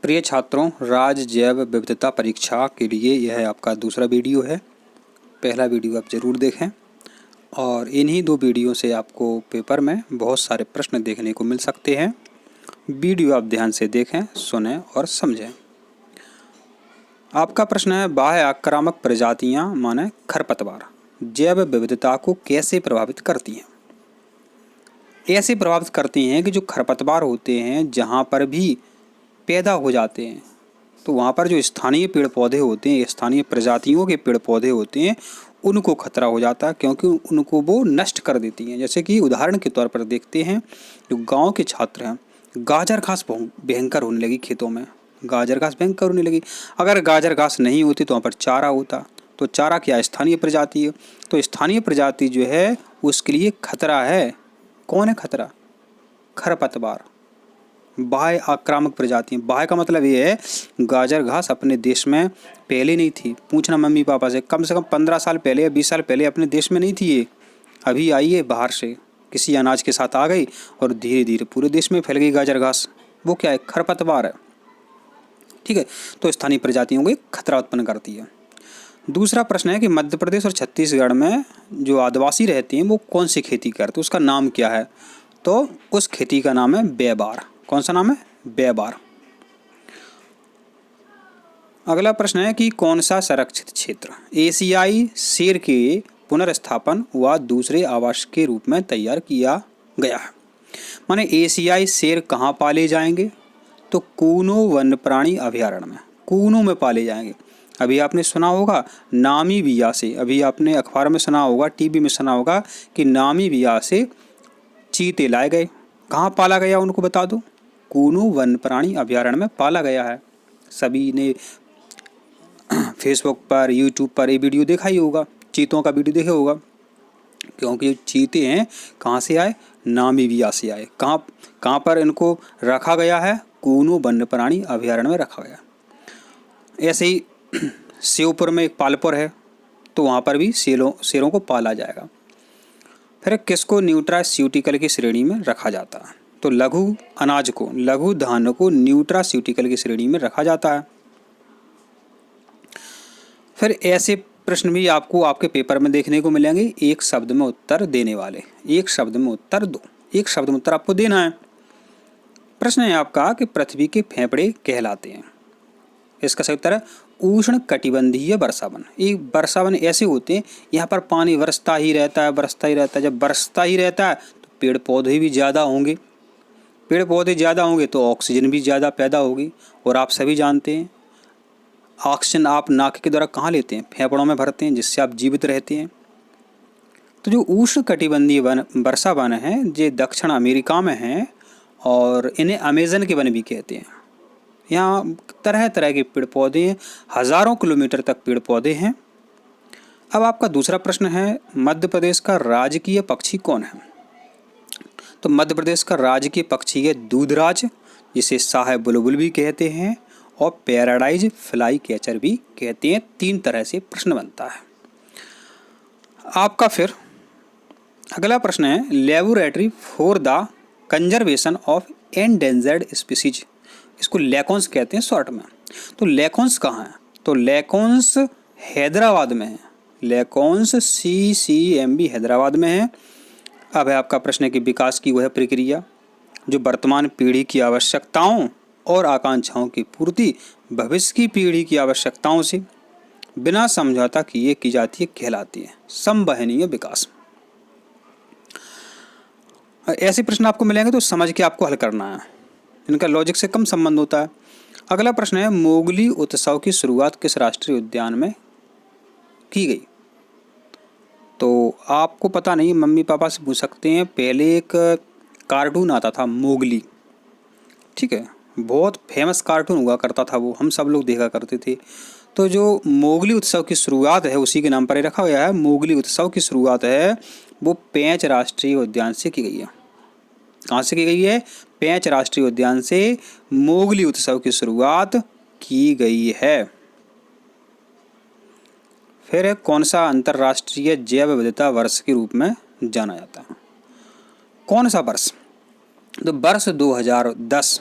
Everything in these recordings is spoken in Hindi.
प्रिय छात्रों, राज्य जैव विविधता परीक्षा के लिए यह आपका दूसरा वीडियो है। पहला वीडियो आप ज़रूर देखें और इन्हीं दो वीडियो से आपको पेपर में बहुत सारे प्रश्न देखने को मिल सकते हैं। वीडियो आप ध्यान से देखें, सुनें और समझें। आपका प्रश्न है, बाह्य आक्रामक प्रजातियां माने खरपतवार जैव विविधता को कैसे प्रभावित करती हैं? ऐसे प्रभावित करती हैं कि जो खरपतवार होते हैं जहाँ पर भी पैदा हो जाते हैं तो वहाँ पर जो स्थानीय पेड़ पौधे होते हैं, स्थानीय प्रजातियों के पेड़ पौधे होते हैं, उनको खतरा हो जाता है क्योंकि उनको वो नष्ट कर देती हैं। जैसे कि उदाहरण के तौर पर देखते हैं, जो गांव के छात्र हैं, गाजर घास भयंकर होने लगी खेतों में, गाजर घास भयंकर होने लगी। अगर गाजर घास नहीं होती तो वहाँ पर चारा होता, तो चारा क्या स्थानीय प्रजाति है, तो स्थानीय प्रजाति जो है उसके लिए खतरा है। कौन है खतरा? खरपतवार, बाह्य आक्रामक प्रजाति। बाह्य का मतलब ये है, गाजर घास अपने देश में पहले नहीं थी। पूछना मम्मी पापा से कम 15 साल पहले या 20 साल पहले अपने देश में नहीं थी ये, अभी आई है बाहर से, किसी अनाज के साथ आ गई और धीरे धीरे पूरे देश में फैल गई गाजर घास। वो क्या है? खरपतवार है। ठीक है, तो स्थानीय प्रजातियों को एक खतरा उत्पन्न करती है। दूसरा प्रश्न है कि मध्य प्रदेश और छत्तीसगढ़ में जो आदिवासी रहते हैं वो कौन सी खेती करते हैं, उसका नाम क्या है? तो उस खेती का नाम है बैबार। कौन सा नाम है? बैबार। अगला प्रश्न है कि कौन सा संरक्षित क्षेत्र एशियाई शेर के पुनर्स्थापन व दूसरे आवास के रूप में तैयार किया गया है? माने एशियाई शेर कहाँ पाले जाएंगे? तो कूनो वन्य प्राणी अभयारण्य में, कूनो में पाले जाएंगे। अभी आपने सुना होगा नामीबिया से, अभी आपने अखबार में सुना होगा, टीवी में सुना होगा कि नामीबिया से चीते लाए गए। कहाँ पाला गया उनको बता दो? कूनो वन्य प्राणी अभयारण्य में पाला गया है। सभी ने फेसबुक पर, यूट्यूब पर ये वीडियो देखा ही होगा, चीतों का वीडियो देखा होगा, क्योंकि चीते हैं कहाँ से आए? नामीबिया से आए। कहाँ पर इनको रखा गया है? कूनो वन्य प्राणी अभयारण्य में रखा गया। ऐसे ही शिवपुर में एक पालपुर है, तो वहाँ पर भी शेरों को पाला जाएगा। फिर किसको न्यूट्रास्यूटिकल की श्रेणी में रखा जाता है? तो लघु अनाज को, लघु धान्य को न्यूट्रास्यूटिकल की श्रेणी में रखा जाता है। फिर ऐसे प्रश्न भी आपको आपके पेपर में देखने को मिलेंगे, एक शब्द में उत्तर देने वाले। एक शब्द में उत्तर दो, एक शब्द में उत्तर आपको देना है। प्रश्न है आपका कि पृथ्वी के फेफड़े कहलाते हैं। इसका सही उत्तर है उष्ण कटिबंधीय वर्षावन। ये वर्षावन ऐसे होते हैं, यहाँ पर पानी बरसता ही रहता है, बरसता ही रहता है। जब बरसता ही रहता है तो पेड़ पौधे भी ज़्यादा होंगे, पेड़ पौधे ज़्यादा होंगे तो ऑक्सीजन भी ज़्यादा पैदा होगी। और आप सभी जानते हैं ऑक्सीजन आप नाक के द्वारा कहाँ लेते हैं? फेफड़ों में भरते हैं, जिससे आप जीवित रहते हैं। तो जो उष्ण कटिबंधीय वर्षा वन है ये दक्षिण अमेरिका में है और इन्हें अमेजन के वन भी कहते हैं। यहाँ तरह तरह के पेड़ पौधे हैं, हज़ारों किलोमीटर तक पेड़ पौधे हैं। अब आपका दूसरा प्रश्न है, मध्य प्रदेश का राजकीय पक्षी कौन है? तो मध्य प्रदेश का राजकीय पक्षी है दूधराज, जिसे शाह बुलबुल भी कहते हैं और पैराडाइज फ्लाई कैचर भी कहते हैं। 3 तरह से प्रश्न बनता है आपका। फिर अगला प्रश्न है, laboratory for the conservation of endangered species, इसको लैकॉन्स कहते हैं शॉर्ट में। तो लैकॉन्स कहाँ है? तो लैकॉन्स हैदराबाद में है, लैकॉन्स CCMB हैदराबाद में है। अब है आपका प्रश्न कि विकास की वह प्रक्रिया जो वर्तमान पीढ़ी की आवश्यकताओं और आकांक्षाओं की पूर्ति भविष्य की पीढ़ी की आवश्यकताओं से बिना समझौता किए की जाती है कहलाती है संवहनीय विकास। ऐसे प्रश्न आपको मिलेंगे तो समझ के आपको हल करना है, इनका लॉजिक से कम संबंध होता है। अगला प्रश्न है, मोगली उत्सव की शुरुआत किस राष्ट्रीय उद्यान में की गई? तो आपको पता नहीं, मम्मी पापा से पूछ सकते हैं। पहले एक कार्टून आता था मोगली, ठीक है, बहुत फेमस कार्टून हुआ करता था वो, हम सब लोग देखा करते थे। तो जो मोगली उत्सव की शुरुआत है उसी के नाम पर ही रखा गया है। मोगली उत्सव की शुरुआत है वो पेंच राष्ट्रीय उद्यान से की गई है। कहाँ से की गई है? पेंच राष्ट्रीय उद्यान से मोगली उत्सव की शुरुआत की गई है। फिर कौन सा अंतर्राष्ट्रीय जैव विविधता वर्ष के रूप में जाना जाता है? कौन सा वर्ष? तो वर्ष 2010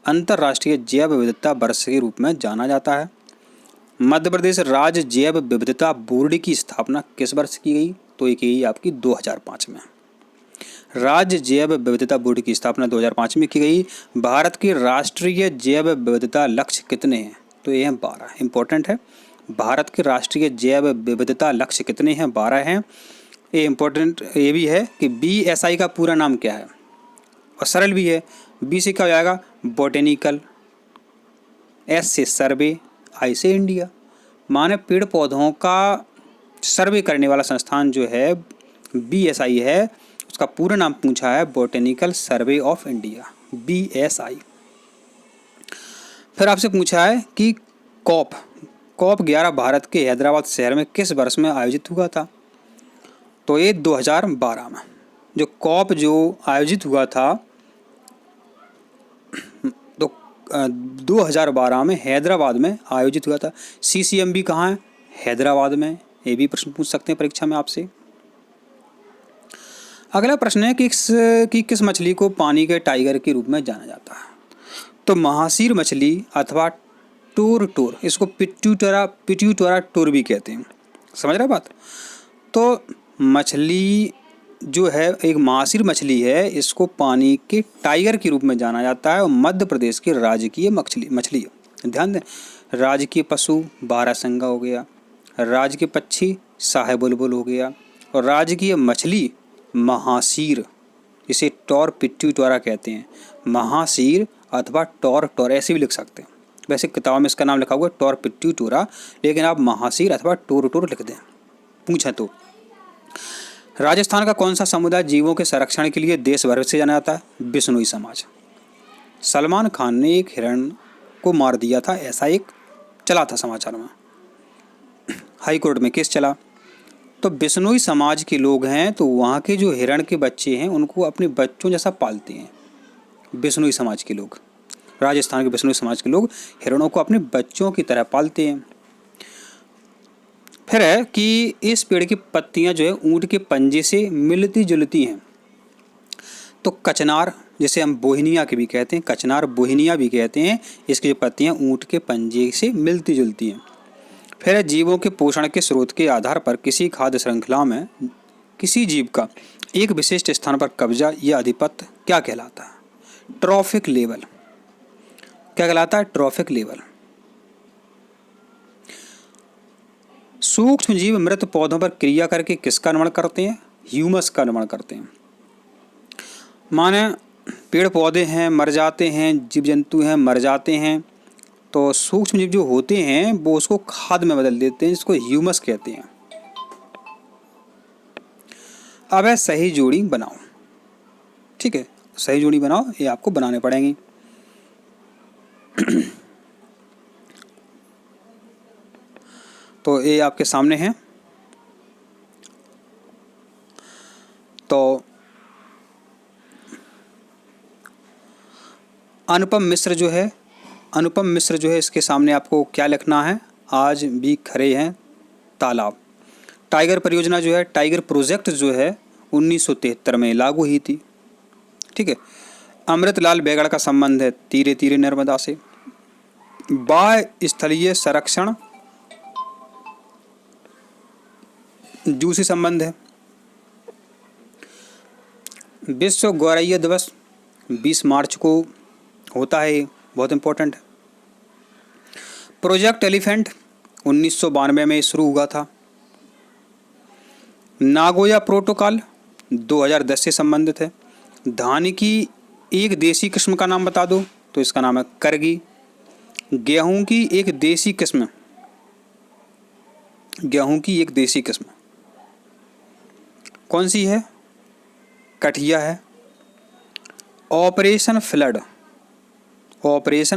अंतर्राष्ट्रीय जैव विविधता वर्ष के रूप में जाना जाता है। मध्य प्रदेश राज्य जैव विविधता बोर्ड की स्थापना किस वर्ष की गई? तो ये की गई आपकी 2005 में। राज्य जैव विविधता बोर्ड की स्थापना 2005 में की गई। भारत के राष्ट्रीय जैव विविधता लक्ष्य कितने हैं? तो ये हैं 12। इंपॉर्टेंट है। भारत के राष्ट्रीय जैव विविधता लक्ष्य कितने हैं? 12 हैं। ये इंपॉर्टेंट ये भी है कि BSI का पूरा नाम क्या है, और सरल भी है। B से क्या हो जाएगा? बोटेनिकल, S से सर्वे, I से इंडिया। माने पेड़ पौधों का सर्वे करने वाला संस्थान जो है BSI है, उसका पूरा नाम पूछा है botanical survey of India, BSI। फिर आपसे पूछा है कि COP 11 भारत के हैदराबाद शहर में किस वर्ष में आयोजित हुआ था? तो ये 2012 में जो COP जो आयोजित हुआ था, तो 2012 में हैदराबाद में आयोजित हुआ था। CCMB कहाँ है? हैदराबाद में। ये भी प्रश्न पूछ सकते हैं परीक्षा में आपसे। अगला प्रश्न है कि किस मछली को पानी के टाइगर के रूप में जाना जाता है? तो महासीर मछली अथवा टोर, इसको पिट्यूटोरा टोर भी कहते हैं। समझ रहे बात? तो मछली जो है एक महासीर मछली है, इसको पानी के टाइगर के रूप में जाना जाता है और मध्य प्रदेश की राजकीय मछली है। ध्यान दें, राजकीय पशु बारहसिंगा हो गया, राजकीय पक्षी शाह बुलबुल हो गया, और राजकीय मछली महासीर, इसे टोर पिट्यूटोरा कहते हैं। महासीर अथवा टोर ऐसे भी लिख सकते हैं। वैसे किताब में इसका नाम लिखा हुआ है टोर पिट्यूटोरा, लेकिन आप महासीर अथवा टोर लिख दें पूछा तो। राजस्थान का कौन सा समुदाय जीवों के संरक्षण के लिए देश भर से जाना जाता है? बिश्नोई समाज। सलमान खान ने एक हिरण को मार दिया था, ऐसा एक चला था समाचार में, हाई कोर्ट में केस चला। तो बिश्नोई समाज के लोग हैं, तो वहाँ के जो हिरण के बच्चे हैं उनको अपने बच्चों जैसा पालते हैं। बिश्नोई समाज के लोग, राजस्थान के बिश्नोई समाज के लोग हिरणों को अपने बच्चों की तरह पालते हैं। फिर है कि इस पेड़ की पत्तियां जो है ऊँट के पंजे से मिलती जुलती हैं। तो कचनार, जिसे हम बोहिनिया के भी कहते हैं, कचनार बोहिनिया भी कहते हैं, इसकी जो पत्तियां ऊँट के पंजे से मिलती जुलती हैं। फिर है जीवों के पोषण के स्रोत के आधार पर किसी खाद्य श्रृंखला में किसी जीव का एक विशिष्ट स्थान पर कब्जा या आधिपत्य क्या कहलाता है? Trophic level. क्या कहलाता है? Trophic level. सूक्ष्म जीव मृत पौधों पर क्रिया करके किसका निर्माण करते हैं? ह्यूमस का निर्माण करते हैं। माने पेड़ पौधे हैं मर जाते हैं, जीव जंतु हैं मर जाते हैं, तो सूक्ष्म जीव जो होते हैं वो उसको खाद में बदल देते हैं, जिसको ह्यूमस कहते हैं। अब है सही जोड़ी बनाओ। ठीक है, सही जोड़ी बनाओ, ये आपको बनाने पड़ेंगी। तो ये आपके सामने है। तो अनुपम मिश्र जो है इसके सामने आपको क्या लिखना है? आज भी खड़े हैं तालाब। टाइगर परियोजना जो है, टाइगर प्रोजेक्ट जो है 1973 में लागू हुई थी। ठीक है। अमृतलाल बैगड़ का संबंध है तीरे तीरे नर्मदा से। बाह्य स्थलीय संरक्षण जू से संबंध है। विश्व गौरैया दिवस 20 मार्च को होता है, बहुत इंपॉर्टेंट है। प्रोजेक्ट एलिफेंट 1992 में शुरू हुआ था। नागोया प्रोटोकॉल 2010 से संबंधित है। धान की एक देसी किस्म का नाम बता दो, तो इसका नाम है करगी। गेहूं की एक देसी किस्म कौन सी है? कठिया है। ऑपरेशन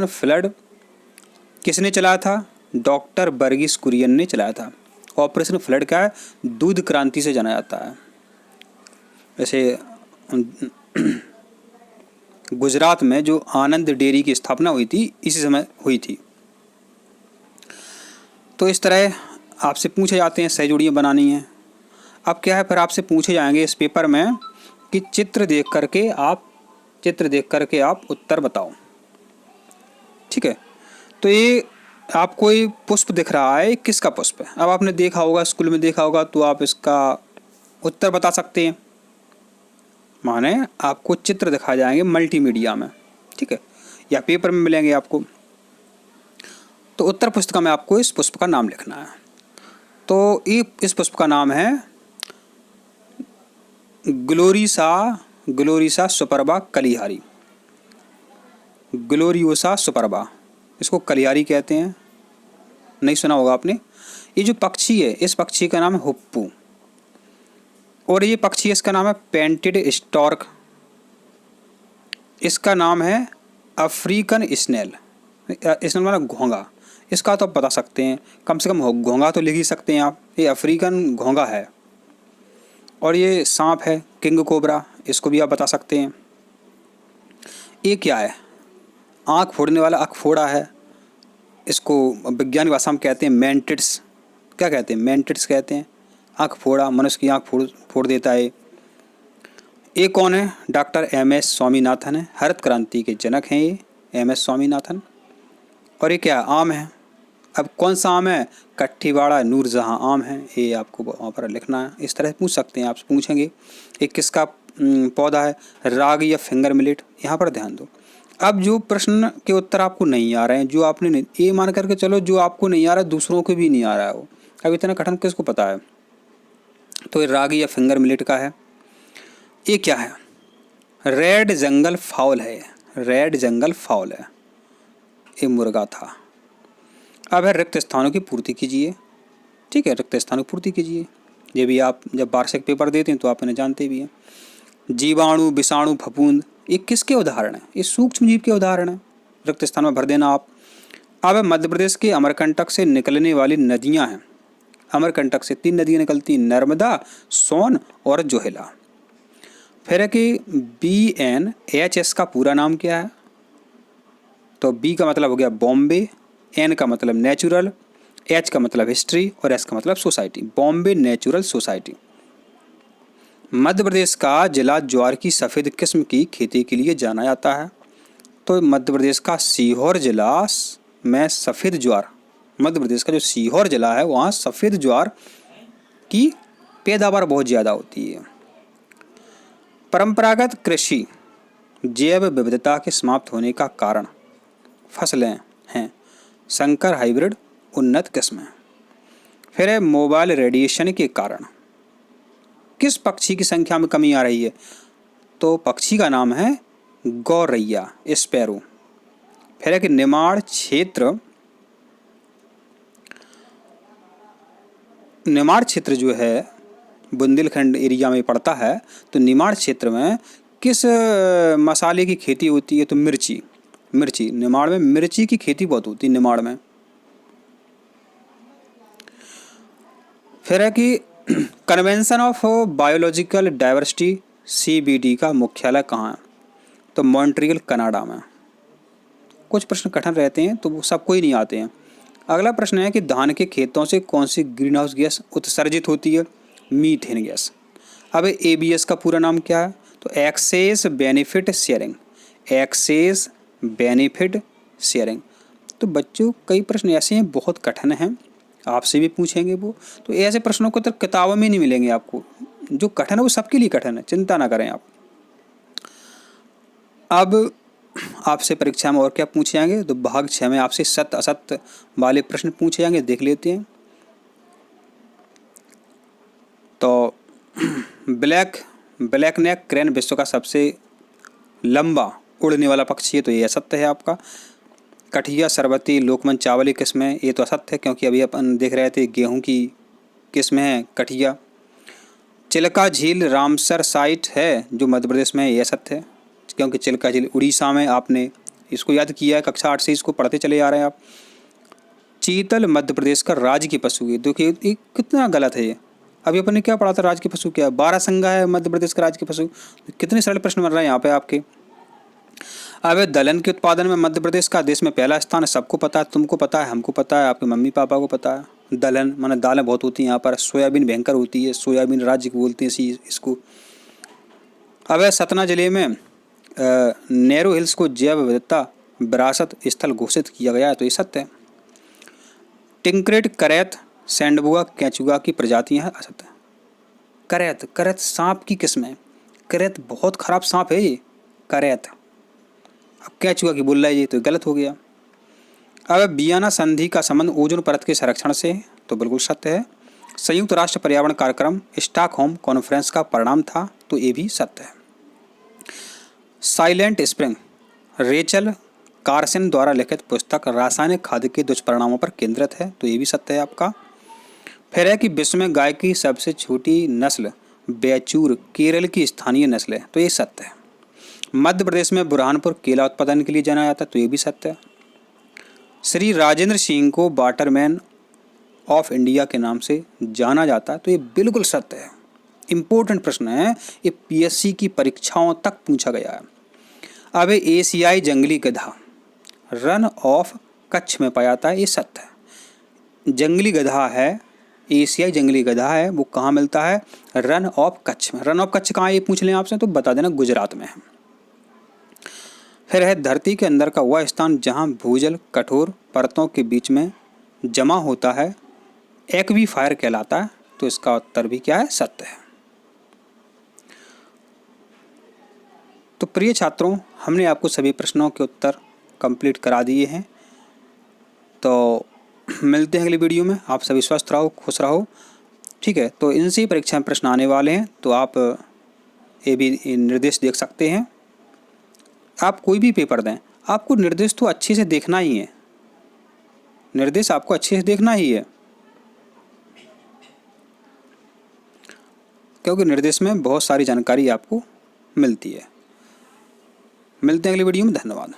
फ्लड किसने चलाया था? डॉक्टर वर्गीस कुरियन ने चलाया था। ऑपरेशन फ्लड का है, दूध क्रांति से जाना जाता है। वैसे गुजरात में जो आनंद डेयरी की स्थापना हुई थी इसी समय हुई थी। तो इस तरह आपसे पूछे जाते हैं, सही जोड़ियाँ बनानी हैं। अब क्या है, फिर आपसे पूछे जाएंगे इस पेपर में कि चित्र देख करके आप उत्तर बताओ। ठीक है, तो ये आपको ये पुष्प दिख रहा है, किसका पुष्प है? अब आपने देखा होगा, स्कूल में देखा होगा, तो आप इसका उत्तर बता सकते हैं। माने आपको चित्र दिखाए जाएंगे मल्टीमीडिया में, ठीक है, या पेपर में मिलेंगे आपको। तो उत्तर पुस्तिका में आपको इस पुष्प का नाम लिखना है। तो ये इस पुष्प का नाम है ग्लोरिसा सुपर्बा कलिहारी। ग्लोरियोसा सुपर्बा, इसको कलिहारी कहते हैं, नहीं सुना होगा आपने। ये जो पक्षी है, इस पक्षी का नाम है हुप्पू, और ये पक्षी, इसका नाम है पेंटेड स्टॉर्क। इसका नाम है अफ्रीकन स्नेल। स्नेल वाला घोंगा, इसका तो आप बता सकते हैं, कम से कम घोंगा तो लिख ही सकते हैं आप। ये अफ्रीकन घोंगा है। और ये सांप है किंग कोबरा, इसको भी आप बता सकते हैं। ये क्या है? आँख फोड़ने वाला अखफोड़ा है, इसको वैज्ञानिक भाषा में कहते हैं मैंटिड्स। क्या कहते हैं? मैंटिड्स कहते हैं। आँख फोड़ा, मनुष्य की आँख फोड़ देता है। ये कौन है? Doctor MS. स्वामीनाथन है, हरित क्रांति के जनक हैं ये एम.एस. स्वामीनाथन। और ये क्या? आम है। अब कौन सा आम है? कट्ठीवाड़ा नूरजहाँ आम है। ये आपको वहाँ पर लिखना है। इस तरह पूछ सकते हैं, आप पूछेंगे। एक किसका पौधा है? राग या फिंगर मिलेट, यहाँ पर ध्यान दो। अब जो प्रश्न के उत्तर आपको नहीं आ रहे हैं, जो आपने नहीं, ये मान करके चलो जो आपको नहीं आ रहा है दूसरों को भी नहीं आ रहा है वो, अब इतना कठिन किसको पता है? तो ये राग या फिंगर मिलेट का है। ये क्या है? रेड जंगल फाउल है। रेड जंगल फाउल है, ये मुर्गा था। अब है रिक्त स्थानों की पूर्ति कीजिए। ठीक है, रिक्त स्थानों की पूर्ति कीजिए। ये भी आप जब वार्षिक पेपर देते हैं तो आप इन्हें जानते भी हैं। जीवाणु, विषाणु, फफूंद, ये किसके उदाहरण हैं? ये सूक्ष्म जीव के उदाहरण हैं। रिक्त स्थान में भर देना आप। अब मध्य प्रदेश के अमरकंटक से निकलने वाली नदियां हैं। अमरकंटक से 3 नदियां निकलती हैं, नर्मदा, सोन और जोहेला। फिर है कि BNHS का पूरा नाम क्या है? तो B का मतलब हो गया बॉम्बे, N का मतलब नेचुरल, H का मतलब हिस्ट्री और S का मतलब society. Bombay natural society. Madhya Pradesh का जिला ज्वार की सफ़ेद किस्म की खेती के लिए जाना जाता है। तो मध्य प्रदेश का सीहोर जिला में सफ़ेद ज्वार, मध्य प्रदेश का जो सीहोर जिला है वहाँ सफ़ेद ज्वार की पैदावार बहुत ज़्यादा होती है। परंपरागत कृषि जैव विविधता के समाप्त होने का कारण फसलें हैं। संकर, हाइब्रिड, उन्नत किस्में। फिर है मोबाइल रेडिएशन के कारण किस पक्षी की संख्या में कमी आ रही है? तो पक्षी का नाम है गौरैया, स्पैरो। फिर है कि निमाड़ क्षेत्र जो है बुंदेलखंड एरिया में पड़ता है। तो निमाड़ क्षेत्र में किस मसाले की खेती होती है? तो मिर्ची। निमाड़ में मिर्ची की खेती बहुत होती है, निमाड़ में। फिर है कि convention of biological diversity CBD का मुख्यालय कहाँ है? तो मॉन्ट्रियल, कनाडा में। कुछ प्रश्न कठिन रहते हैं तो वो सबको ही नहीं आते हैं। अगला प्रश्न है कि धान के खेतों से कौन सी ग्रीन हाउस गैस उत्सर्जित होती है? Methane gas. अब ABS का पूरा नाम क्या है? तो access benefit sharing. Access benefit sharing. तो बच्चों कई प्रश्न ऐसे हैं बहुत कठिन हैं, आपसे भी पूछेंगे वो। तो ऐसे प्रश्नों को तो किताबों में नहीं मिलेंगे आपको। जो कठिन है वो सबके लिए कठिन है, चिंता ना करें आप। अब आपसे परीक्षा में और क्या पूछे जाएंगे? तो भाग 6 में आपसे सत्य असत्य वाले प्रश्न पूछे जाएंगे, देख लेते हैं। तो ब्लैक नेक क्रेन विश्व का सबसे लंबा उड़ने वाला पक्षी है, तो ये असत्य है आपका। कठिया, सरबती, लोकमन चावली किस्में, ये तो असत्य है क्योंकि अभी अपन देख रहे थे गेहूं की किस्में हैं कठिया। चिल्का झील रामसर साइट है जो मध्य प्रदेश में है, ये असत्य है क्योंकि चिल्का झील उड़ीसा में। आपने इसको याद किया है, कक्षा 8 से इसको पढ़ते चले आ रहे हैं आप। चीतल मध्य प्रदेश का राज्य की पशु है। देखिए ये कितना गलत है ये। अभी अपन ने क्या पढ़ा था? राज्य की पशु क्या है? बारहसिंगा है मध्य प्रदेश का राज्य की पशु। कितने सरल प्रश्न बन रहे हैं यहाँ पे आपके। अब दलहन के उत्पादन में मध्य प्रदेश का देश में पहला स्थान है। सबको पता है, तुमको पता है, हमको पता है, आपके मम्मी पापा को पता है। दलहन माने दालें बहुत होती हैं यहाँ पर। सोयाबीन भयंकर होती है, सोयाबीन राज्य को बोलते हैं इसको। अब सतना जिले में नेहरू हिल्स को जैव विविधता विरासत स्थल घोषित किया गया है, तो ये सत्य है। टिंकरेट, करैत, सैंडबुआ, केंचुआ की प्रजातियां हैं, असत्य है। करैत, करैत सांप की किस्म है। करैत बहुत खराब सांप है ये, करैत। अब केंचुआ की बोल रहा है ये, तो गलत हो गया। अब वियना संधि का संबंध ओजोन परत के संरक्षण से है, तो बिल्कुल सत्य है। संयुक्त राष्ट्र पर्यावरण कार्यक्रम स्टॉकहोम कॉन्फ्रेंस का परिणाम था, तो ये भी सत्य है। साइलेंट स्प्रिंग, रेचल कार्सन द्वारा लिखित पुस्तक रासायनिक खाद्य के दुष्परिणामों पर केंद्रित है, तो ये भी सत्य है आपका। फिर है कि विश्व में गाय की सबसे छोटी नस्ल बैचूर केरल की स्थानीय नस्ल है, तो ये सत्य है। मध्य प्रदेश में बुरहानपुर केला उत्पादन के लिए जाना जाता है, तो ये भी सत्य है। श्री राजेंद्र सिंह को वाटरमैन ऑफ इंडिया के नाम से जाना जाता है, तो ये बिल्कुल सत्य है। इम्पोर्टेंट प्रश्न है, ये पीएससी की परीक्षाओं तक पूछा गया है। अब एशियाई जंगली गधा रन ऑफ कच्छ में पाया जाता है, ये सत्य है। जंगली गधा है, एशियाई जंगली गधा है, वो कहाँ मिलता है? रन ऑफ कच्छ में। रन ऑफ कच्छ कहाँ है ये पूछ लें आपसे, तो बता देना गुजरात में है। फिर है धरती के अंदर का वह स्थान जहाँ भूजल कठोर परतों के बीच में जमा होता है एक्वीफायर कहलाता है, तो इसका उत्तर भी क्या है? सत्य है। तो प्रिय छात्रों, हमने आपको सभी प्रश्नों के उत्तर कंप्लीट करा दिए हैं। तो मिलते हैं अगली वीडियो में। आप सभी स्वस्थ रहो, खुश रहो, ठीक है। तो इनसे ही परीक्षा में प्रश्न आने वाले हैं, तो आप ये भी निर्देश देख सकते हैं। आप कोई भी पेपर दें, आपको निर्देश तो अच्छे से देखना ही है, निर्देश आपको अच्छे से देखना ही है, क्योंकि निर्देश में बहुत सारी जानकारी आपको मिलती है। मिलते हैं अगली वीडियो में। धन्यवाद।